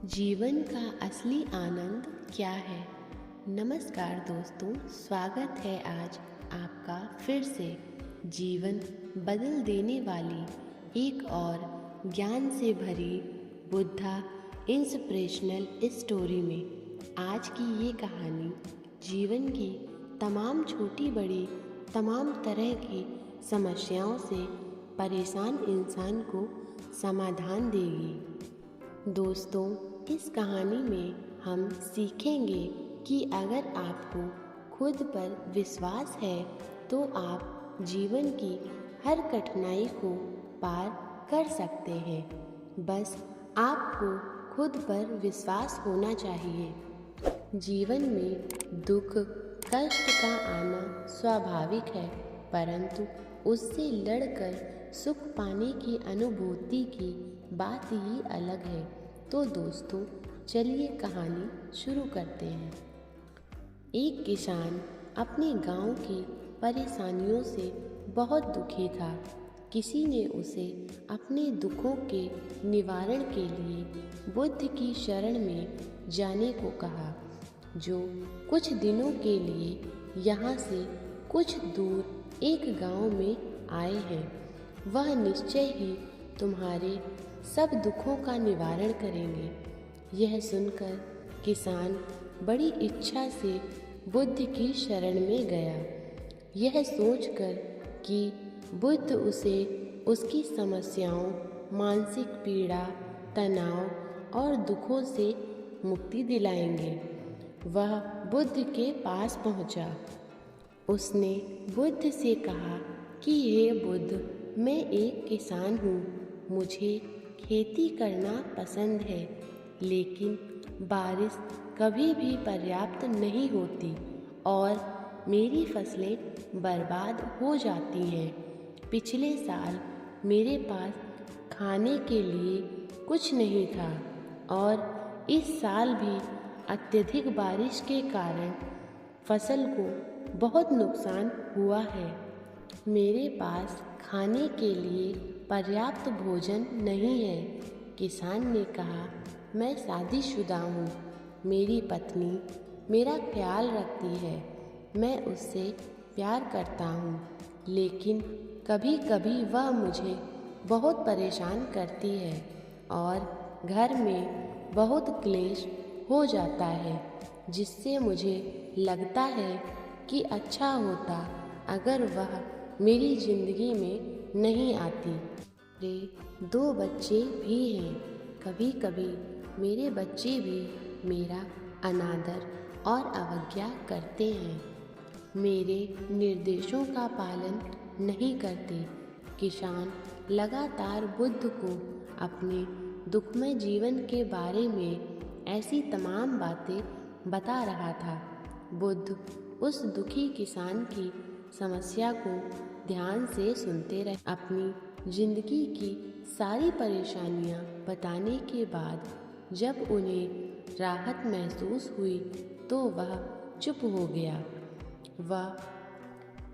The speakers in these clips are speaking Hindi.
जीवन का असली आनंद क्या है। नमस्कार दोस्तों, स्वागत है आज आपका फिर से जीवन बदल देने वाली एक और ज्ञान से भरी बुद्धा इंस्पिरेशनल स्टोरी में। आज की ये कहानी जीवन की तमाम छोटी बड़ी तमाम तरह की समस्याओं से परेशान इंसान को समाधान देगी। दोस्तों, इस कहानी में हम सीखेंगे कि अगर आपको खुद पर विश्वास है तो आप जीवन की हर कठिनाई को पार कर सकते हैं। बस आपको खुद पर विश्वास होना चाहिए। जीवन में दुख कष्ट का आना स्वाभाविक है, परंतु उससे लड़कर सुख पाने की अनुभूति की बात ही अलग है। तो दोस्तों, चलिए कहानी शुरू करते हैं। एक किसान अपने गांव की परेशानियों से बहुत दुखी था। किसी ने उसे अपने दुखों के निवारण के लिए बुद्ध की शरण में जाने को कहा, जो कुछ दिनों के लिए यहाँ से कुछ दूर एक गांव में आए हैं। वह निश्चय ही तुम्हारे सब दुखों का निवारण करेंगे। यह सुनकर किसान बड़ी इच्छा से बुद्ध की शरण में गया, यह सोचकर कि बुद्ध उसे उसकी समस्याओं, मानसिक पीड़ा, तनाव और दुखों से मुक्ति दिलाएंगे। वह बुद्ध के पास पहुंचा। उसने बुद्ध से कहा कि हे बुद्ध, मैं एक किसान हूँ। मुझे खेती करना पसंद है, लेकिन बारिश कभी भी पर्याप्त नहीं होती और मेरी फसलें बर्बाद हो जाती हैं। पिछले साल मेरे पास खाने के लिए कुछ नहीं था और इस साल भी अत्यधिक बारिश के कारण फसल को बहुत नुकसान हुआ है। मेरे पास खाने के लिए पर्याप्त भोजन नहीं है। किसान ने कहा, मैं शादीशुदा हूँ। मेरी पत्नी मेरा ख्याल रखती है। मैं उससे प्यार करता हूँ, लेकिन कभी कभी वह मुझे बहुत परेशान करती है और घर में बहुत क्लेश हो जाता है, जिससे मुझे लगता है कि अच्छा होता अगर वह मेरी ज़िंदगी में नहीं आती। मेरे 2 बच्चे भी हैं। कभी कभी मेरे बच्चे भी मेरा अनादर और अवज्ञा करते हैं, मेरे निर्देशों का पालन नहीं करते। किसान लगातार बुद्ध को अपने दुखमय जीवन के बारे में ऐसी तमाम बातें बता रहा था। बुद्ध उस दुखी किसान की समस्या को ध्यान से सुनते रहे। अपनी जिंदगी की सारी परेशानियां बताने के बाद जब उन्हें राहत महसूस हुई तो वह चुप हो गया। वह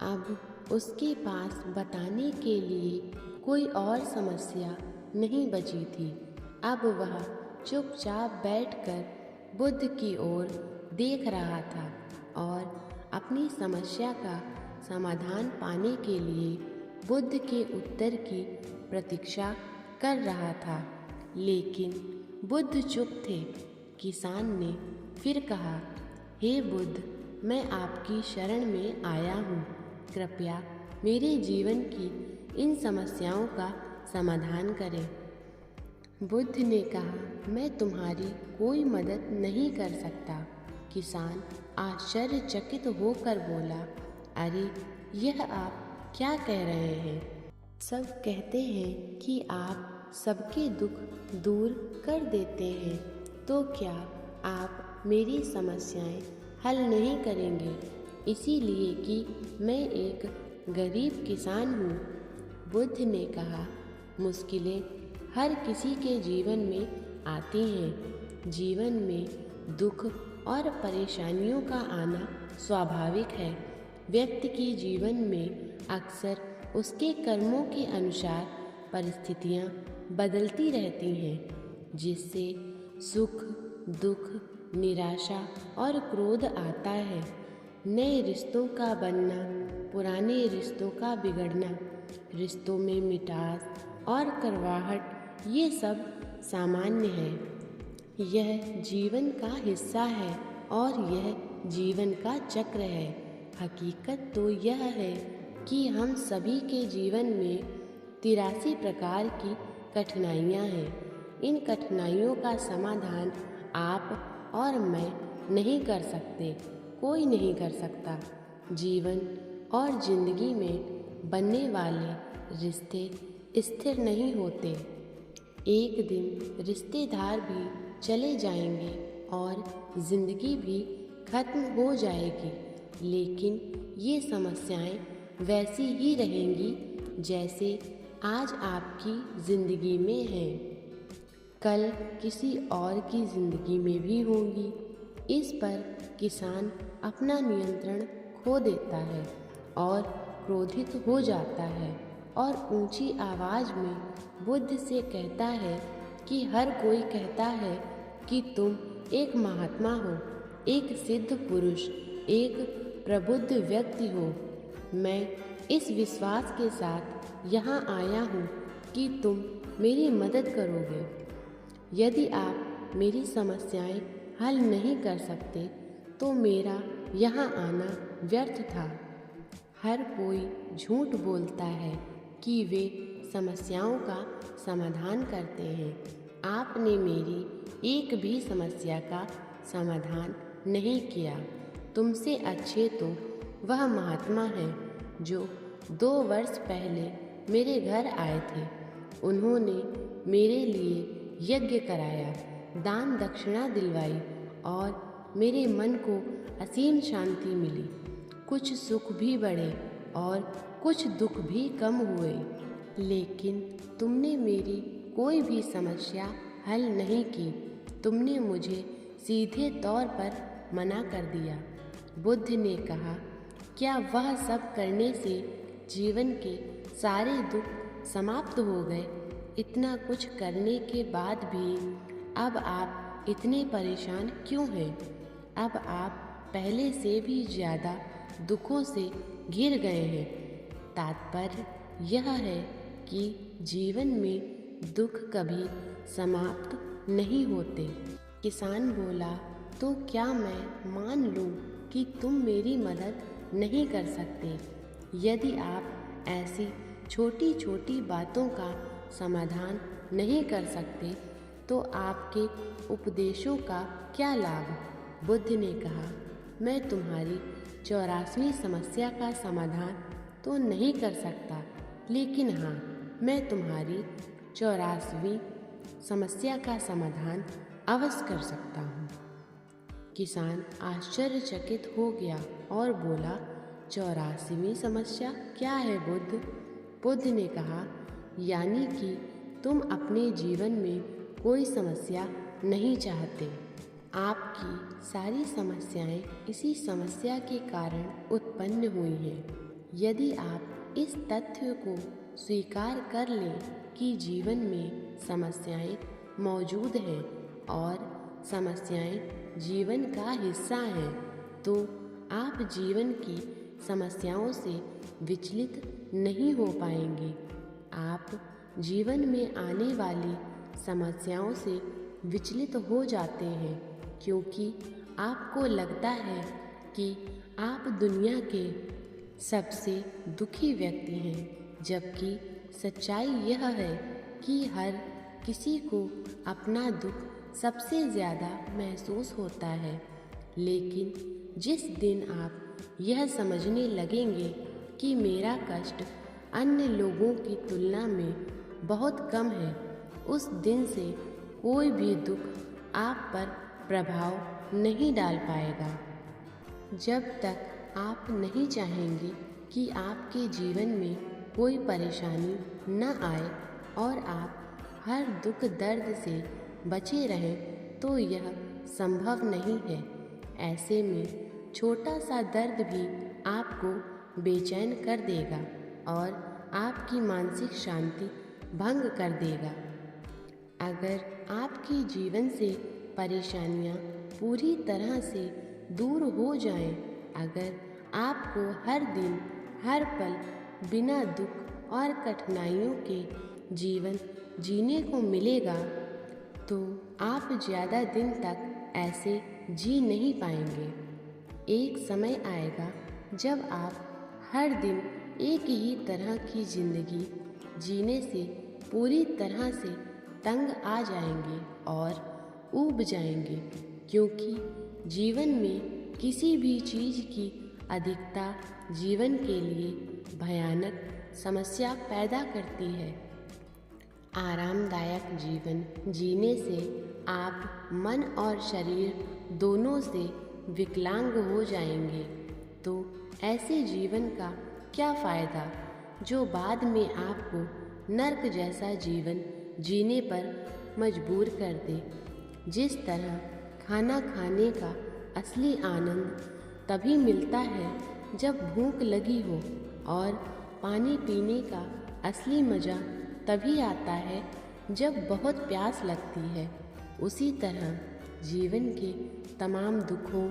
अब उसके पास बताने के लिए कोई और समस्या नहीं बची थी। अब वह चुपचाप बैठकर बुद्ध की ओर देख रहा था और अपनी समस्या का समाधान पाने के लिए बुद्ध के उत्तर की प्रतीक्षा कर रहा था। लेकिन बुद्ध चुप थे। किसान ने फिर कहा, हे बुद्ध, मैं आपकी शरण में आया हूँ। कृपया मेरे जीवन की इन समस्याओं का समाधान करें। बुद्ध ने कहा, मैं तुम्हारी कोई मदद नहीं कर सकता। किसान आश्चर्यचकित होकर बोला, अरे, यह आप क्या कह रहे हैं? सब कहते हैं कि आप सबके दुख दूर कर देते हैं, तो क्या आप मेरी समस्याएं हल नहीं करेंगे? इसीलिए कि मैं एक गरीब किसान हूँ। बुद्ध ने कहा, मुश्किलें हर किसी के जीवन में आती हैं। जीवन में दुख और परेशानियों का आना स्वाभाविक है। व्यक्ति के जीवन में अक्सर उसके कर्मों के अनुसार परिस्थितियाँ बदलती रहती हैं, जिससे सुख, दुख, निराशा और क्रोध आता है। नए रिश्तों का बनना, पुराने रिश्तों का बिगड़ना, रिश्तों में मिठास और कड़वाहट, ये सब सामान्य है। यह जीवन का हिस्सा है और यह जीवन का चक्र है। हकीकत तो यह है कि हम सभी के जीवन में 83 प्रकार की कठिनाइयाँ हैं। इन कठिनाइयों का समाधान आप और मैं नहीं कर सकते, कोई नहीं कर सकता। जीवन और जिंदगी में बनने वाले रिश्ते स्थिर नहीं होते। एक दिन रिश्तेदार भी चले जाएंगे और जिंदगी भी खत्म हो जाएगी, लेकिन ये समस्याएं वैसी ही रहेंगी जैसे आज आपकी ज़िंदगी में हैं, कल किसी और की ज़िंदगी में भी होंगी। इस पर किसान अपना नियंत्रण खो देता है और क्रोधित हो जाता है और ऊंची आवाज़ में बुद्ध से कहता है कि हर कोई कहता है कि तुम एक महात्मा हो, एक सिद्ध पुरुष, एक प्रबुद्ध व्यक्ति हो। मैं इस विश्वास के साथ यहाँ आया हूँ कि तुम मेरी मदद करोगे। यदि आप मेरी समस्याएं हल नहीं कर सकते तो मेरा यहाँ आना व्यर्थ था। हर कोई झूठ बोलता है कि वे समस्याओं का समाधान करते हैं। आपने मेरी एक भी समस्या का समाधान नहीं किया। तुमसे अच्छे तो वह महात्मा हैं जो 2 वर्ष पहले मेरे घर आए थे। उन्होंने मेरे लिए यज्ञ कराया, दान दक्षिणा दिलवाई और मेरे मन को असीम शांति मिली। कुछ सुख भी बढ़े और कुछ दुख भी कम हुए, लेकिन तुमने मेरी कोई भी समस्या हल नहीं की। तुमने मुझे सीधे तौर पर मना कर दिया। बुद्ध ने कहा, क्या वह सब करने से जीवन के सारे दुख समाप्त हो गए? इतना कुछ करने के बाद भी अब आप इतने परेशान क्यों हैं? अब आप पहले से भी ज़्यादा दुखों से घिर गए हैं। तात्पर्य यह है कि जीवन में दुख कभी समाप्त नहीं होते। किसान बोला, तो क्या मैं मान लूं कि तुम मेरी मदद नहीं कर सकते? यदि आप ऐसी छोटी छोटी बातों का समाधान नहीं कर सकते तो आपके उपदेशों का क्या लाभ? बुद्ध ने कहा, मैं तुम्हारी 84वीं समस्या का समाधान तो नहीं कर सकता, लेकिन हाँ, मैं तुम्हारी 84वीं समस्या का समाधान अवश्य कर सकता हूँ। किसान आश्चर्यचकित हो गया और बोला, 84वीं समस्या क्या है बुद्ध? बुद्ध ने कहा, यानी कि तुम अपने जीवन में कोई समस्या नहीं चाहते। आपकी सारी समस्याएं इसी समस्या के कारण उत्पन्न हुई हैं। यदि आप इस तथ्य को स्वीकार कर लें कि जीवन में समस्याएं मौजूद हैं और समस्याएं जीवन का हिस्सा हैं, तो आप जीवन की समस्याओं से विचलित नहीं हो पाएंगे। आप जीवन में आने वाली समस्याओं से विचलित हो जाते हैं क्योंकि आपको लगता है कि आप दुनिया के सबसे दुखी व्यक्ति हैं, जबकि सच्चाई यह है कि हर किसी को अपना दुख सबसे ज़्यादा महसूस होता है। लेकिन जिस दिन आप यह समझने लगेंगे कि मेरा कष्ट अन्य लोगों की तुलना में बहुत कम है, उस दिन से कोई भी दुख आप पर प्रभाव नहीं डाल पाएगा। जब तक आप नहीं चाहेंगे कि आपके जीवन में कोई परेशानी न आए और आप हर दुख दर्द से बचे रहें, तो यह संभव नहीं है। ऐसे में छोटा सा दर्द भी आपको बेचैन कर देगा और आपकी मानसिक शांति भंग कर देगा। अगर आपके जीवन से परेशानियां पूरी तरह से दूर हो जाएं, अगर आपको हर दिन हर पल बिना दुख और कठिनाइयों के जीवन जीने को मिलेगा, तो आप ज़्यादा दिन तक ऐसे जी नहीं पाएंगे। एक समय आएगा जब आप हर दिन एक ही तरह की ज़िंदगी जीने से पूरी तरह से तंग आ जाएंगे और ऊब जाएंगे, क्योंकि जीवन में किसी भी चीज़ की अधिकता जीवन के लिए भयानक समस्या पैदा करती है। आरामदायक जीवन जीने से आप मन और शरीर दोनों से विकलांग हो जाएंगे, तो ऐसे जीवन का क्या फ़ायदा जो बाद में आपको नर्क जैसा जीवन जीने पर मजबूर कर दे। जिस तरह खाना खाने का असली आनंद तभी मिलता है जब भूख लगी हो, और पानी पीने का असली मज़ा तभी आता है जब बहुत प्यास लगती है, उसी तरह जीवन के तमाम दुखों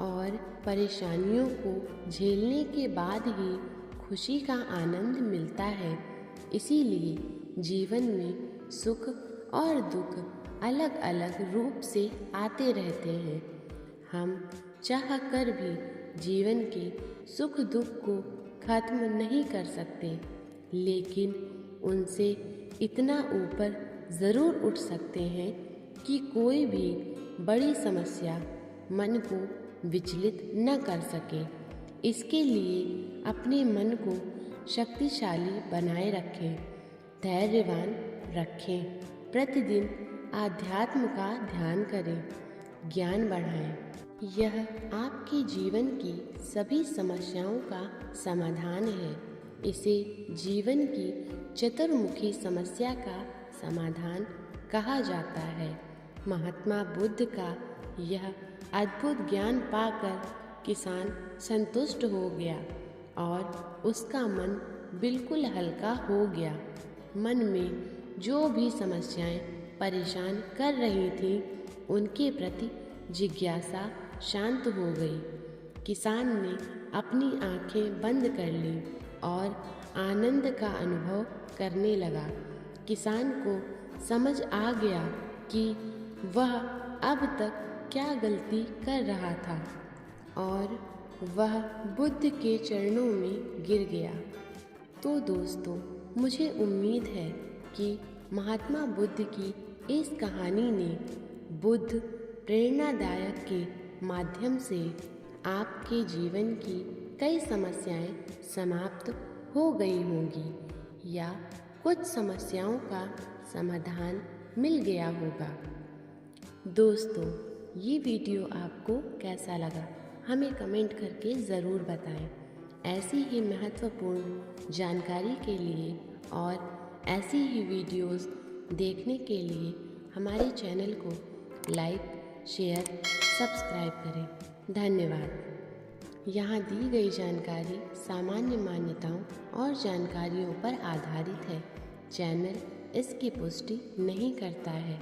और परेशानियों को झेलने के बाद ही खुशी का आनंद मिलता है। इसीलिए जीवन में सुख और दुख अलग अलग रूप से आते रहते हैं। हम चाह कर भी जीवन के सुख दुख को खत्म नहीं कर सकते, लेकिन उनसे इतना ऊपर ज़रूर उठ सकते हैं कि कोई भी बड़ी समस्या मन को विचलित न कर सके। इसके लिए अपने मन को शक्तिशाली बनाए रखें, धैर्यवान रखें, प्रतिदिन आध्यात्म का ध्यान करें, ज्ञान बढ़ाएं। यह आपके जीवन की सभी समस्याओं का समाधान है। इसे जीवन की चतुर्मुखी समस्या का समाधान कहा जाता है। महात्मा बुद्ध का यह अद्भुत ज्ञान पाकर किसान संतुष्ट हो गया और उसका मन बिल्कुल हल्का हो गया। मन में जो भी समस्याएं परेशान कर रही थीं, उनके प्रति जिज्ञासा शांत हो गई। किसान ने अपनी आंखें बंद कर लीं और आनंद का अनुभव करने लगा। किसान को समझ आ गया कि वह अब तक क्या गलती कर रहा था, और वह बुद्ध के चरणों में गिर गया। तो दोस्तों, मुझे उम्मीद है कि महात्मा बुद्ध की इस कहानी ने बुद्ध प्रेरणादायक के माध्यम से आपके जीवन की कई समस्याएं समाप्त हो गई होंगी, या कुछ समस्याओं का समाधान मिल गया होगा। दोस्तों, ये वीडियो आपको कैसा लगा हमें कमेंट करके ज़रूर बताएं। ऐसी ही महत्वपूर्ण जानकारी के लिए और ऐसी ही वीडियोस देखने के लिए हमारे चैनल को लाइक, शेयर, सब्सक्राइब करें। धन्यवाद। यहाँ दी गई जानकारी सामान्य मान्यताओं और जानकारियों पर आधारित है। चैनल इसकी पुष्टि नहीं करता है।